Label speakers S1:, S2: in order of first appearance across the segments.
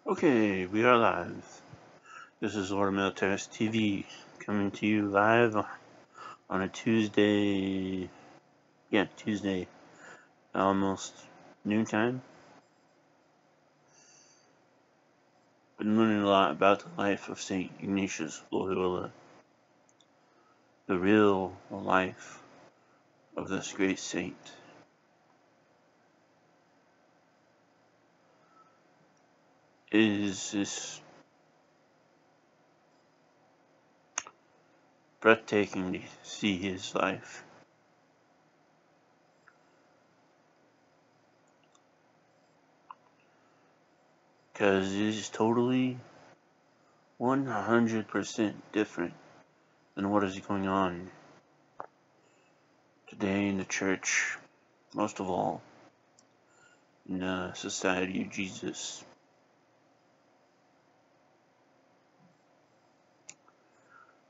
S1: Okay, we are live. This is Ordo Militaris TV coming to you live on a Tuesday. Yeah, Tuesday, almost noontime. Been learning a lot about the life of St. Ignatius Loyola, the real life of this great saint. It is this breathtaking to see his life. Because it is totally 100% different than what is going on today in the church, most of all in the Society of Jesus.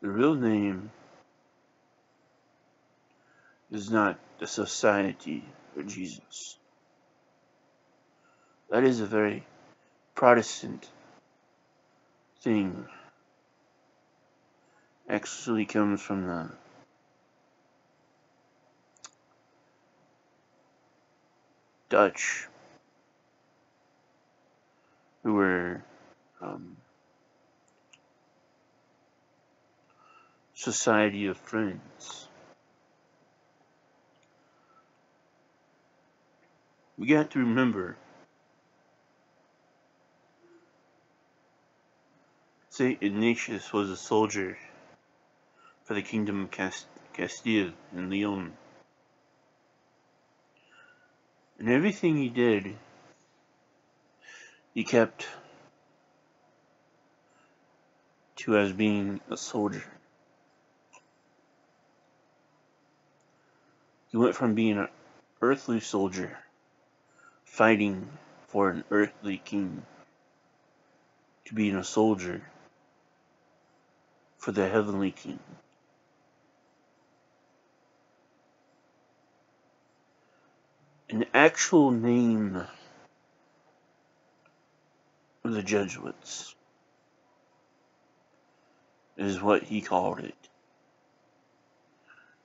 S1: The real name is not the Society of Jesus. That is a very Protestant thing. Actually comes from the Dutch, who were Society of Friends. We got to remember St. Ignatius was a soldier for the Kingdom of Castile and Leon. And everything he did, he kept to as being a soldier. He went from being an earthly soldier, fighting for an earthly king, to being a soldier for the heavenly king. An actual name of the Jesuits is what he called it.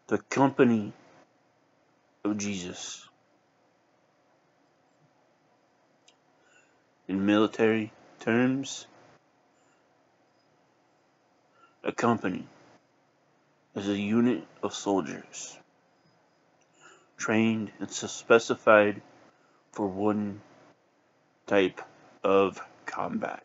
S1: The Company of Jesus. In military terms, a company is a unit of soldiers trained and specified for one type of combat.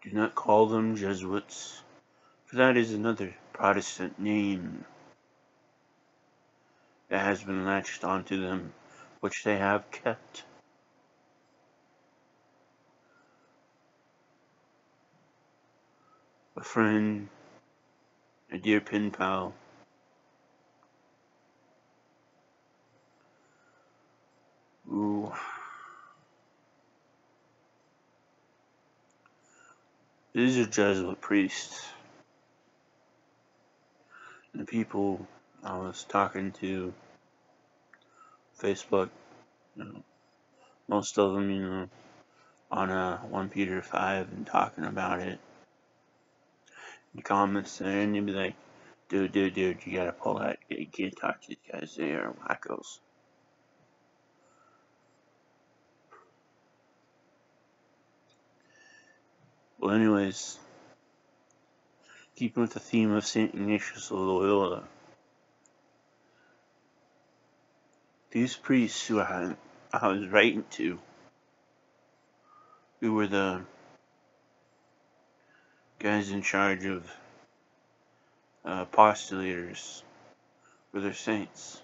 S1: Do not call them Jesuits, for that is another Protestant name that has been latched onto them, which they have kept. A friend, a dear pen pal, who is a Jesuit priest. The people I was talking to Facebook, most of them, on 1 Peter 5 and talking about it. In the comments there, and they'd be like, dude, you gotta pull that. You can't talk to these guys, they are wackos. Well, anyways, keeping with the theme of St. Ignatius of Loyola, these priests who I was writing to, who were the guys in charge of postulators for their saints,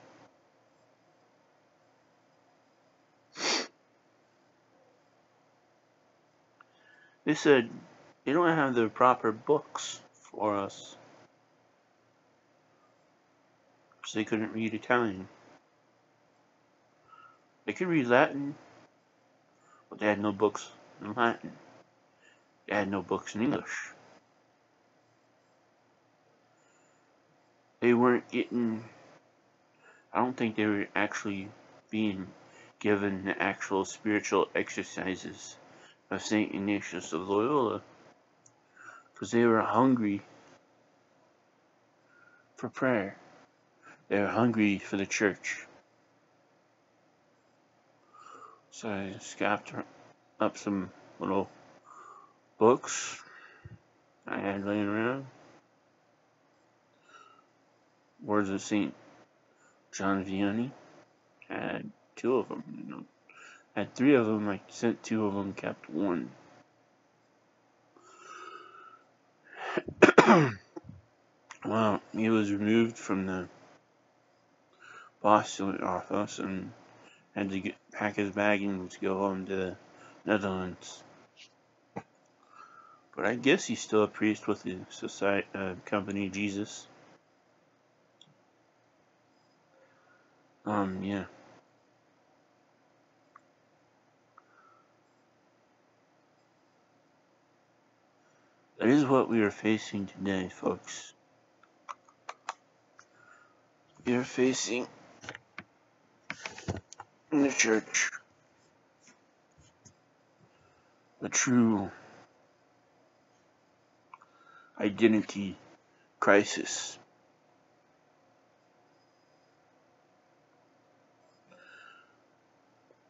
S1: they said they don't have the proper books for us, because they couldn't read Italian. They could read Latin, but they had no books in Latin. They had no books in English. they weren't getting, I don't think they were actually being given the actual spiritual exercises of St. Ignatius of Loyola, because they were hungry for prayer. They were hungry for the church. So I scapped up some little books I had laying around. Words of St. John Vianney. Had 2 of them. Had 3 of them. I sent 2 of them, kept 1. Well, he was removed from the apostolate office and had to pack his bag and to go home to the Netherlands. But I guess he's still a priest with the society, company Jesus. Yeah. That is what we are facing today, folks. We are facing in the church a true identity crisis.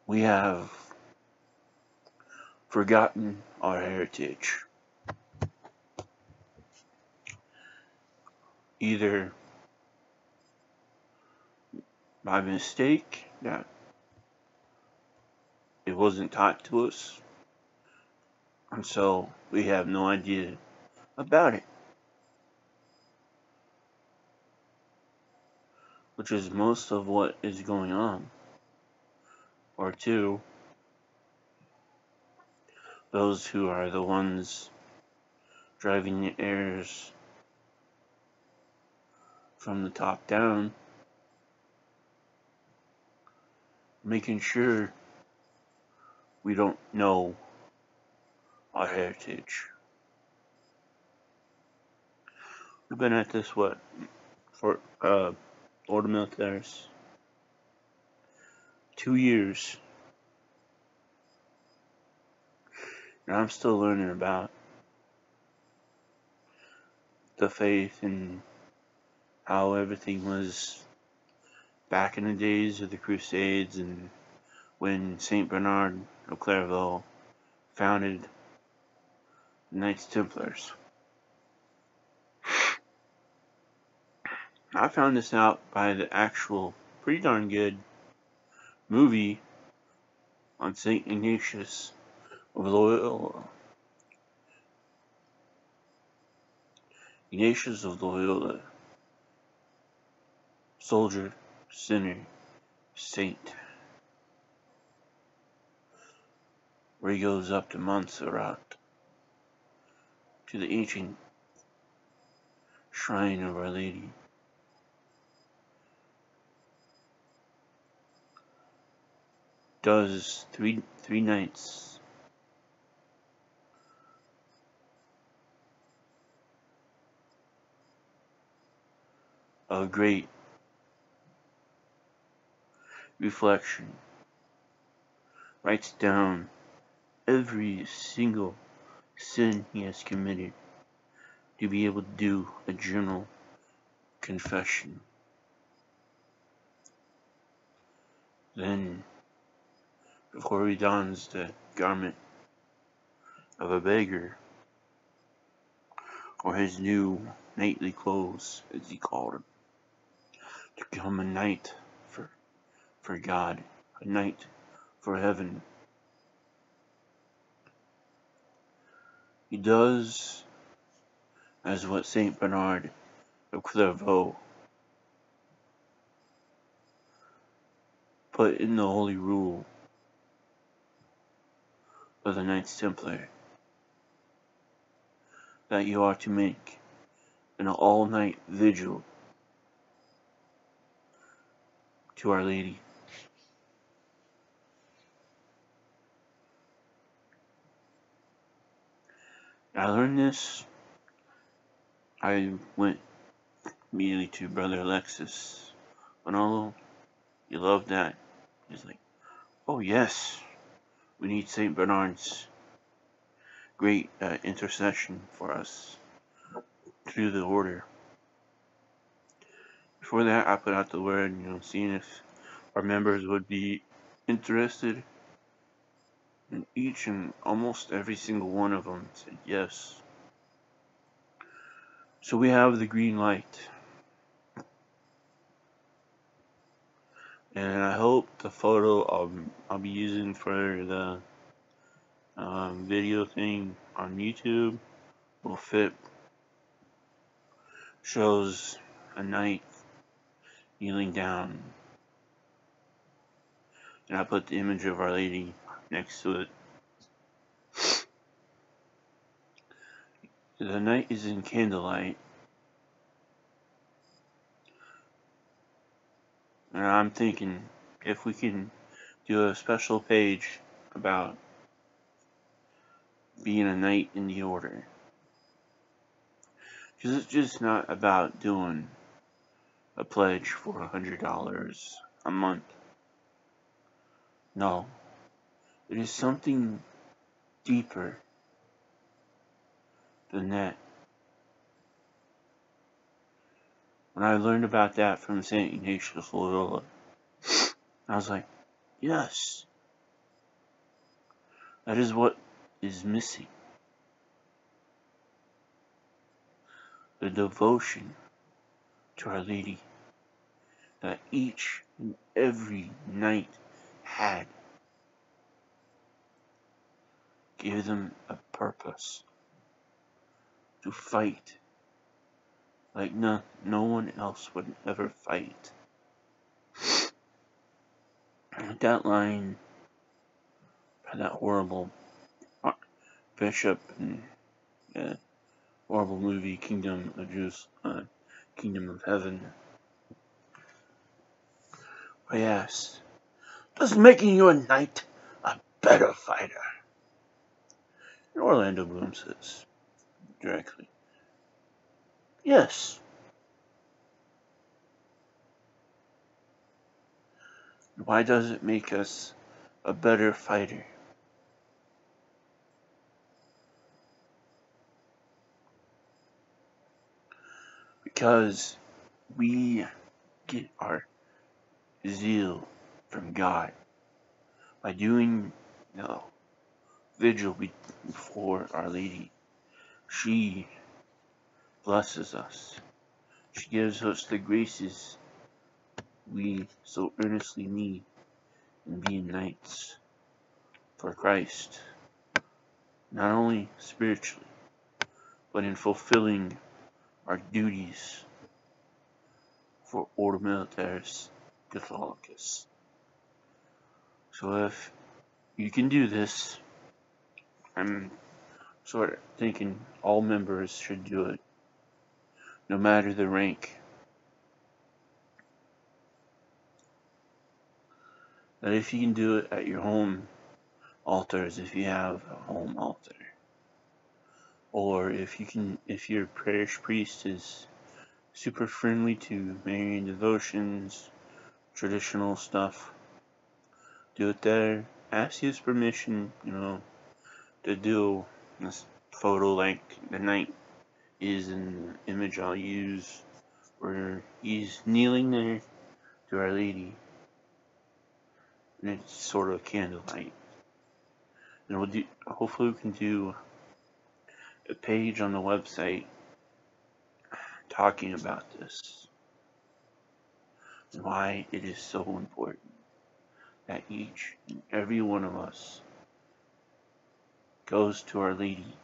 S1: We have forgotten our heritage. Either by mistake, that it wasn't taught to us, and so we have no idea about it. Which is most of what is going on. Or 2, those who are the ones driving the heirs from the top down, making sure we don't know our heritage. We've been at this, for Ordo Militaris, 2 years. And I'm still learning about the faith and how everything was back in the days of the Crusades and when St. Bernard of Clairvaux founded the Knights Templars. I found this out by the actual pretty darn good movie on St. Ignatius of Loyola. Ignatius of Loyola, soldier, sinner, saint, where he goes up to Montserrat, to the ancient shrine of Our Lady. Does three nights of great reflection, writes down every single sin he has committed to be able to do a general confession. Then, before he dons the garment of a beggar, or his new knightly clothes, as he called them, to become a knight for God, a knight for heaven, he does as what Saint Bernard of Clairvaux put in the holy rule of the Knights Templar, that you are to make an all-night vigil to Our Lady. I learned this. I went immediately to Brother Alexis. Manolo, you love that. He's like, oh yes, we need St. Bernard's great intercession for us through the order. Before that, I put out the word, seeing if our members would be interested. And each and almost every single one of them said yes. So we have the green light. And I hope the photo I'll be using for the video thing on YouTube will fit. Shows a knight kneeling down. And I put the image of Our Lady next to it. The knight is in candlelight. And I'm thinking if we can do a special page about being a knight in the order. Because it's just not about doing a pledge for $100 a month. No. It is something deeper than that. When I learned about that from St. Ignatius Loyola, I was like, yes. That is what is missing. The devotion to Our Lady that each and every knight had. Gave them a purpose to fight like no one else would ever fight. That line by that horrible bishop in the horrible movie Kingdom of Heaven. I asked, does making you a knight a better fighter? And Orlando Bloom says directly, yes. Why does it make us a better fighter? Because we get our zeal from God by doing vigil before Our Lady. She blesses us. She gives us the graces we so earnestly need in being knights for Christ, not only spiritually, but in fulfilling our duties for Ordo Militaris Catholicus. So if you can do this, I'm sort of thinking all members should do it, no matter the rank. That if you can do it at your home altars, if you have a home altar, or if your parish priest is super friendly to Marian devotions, traditional stuff, do it there. Ask his permission, to do this photo like the knight is in the image I'll use, where he's kneeling there to Our Lady, and it's sort of candlelight. And hopefully we can do a page on the website talking about this and why it is so important that each and every one of us goes to Our Lady,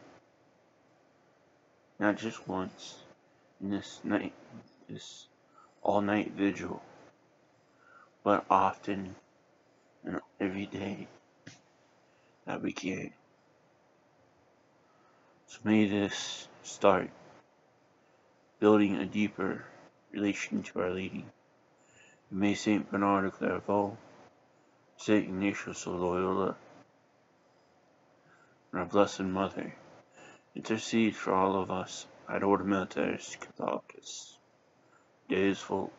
S1: not just once in this all-night vigil, but often and every day that we can. So may this start building a deeper relation to Our Lady. And may St. Bernard of Clairvaux, St. Ignatius of Loyola, and our Blessed Mother intercede for all of us at Ordo Militaris Catholicus. days full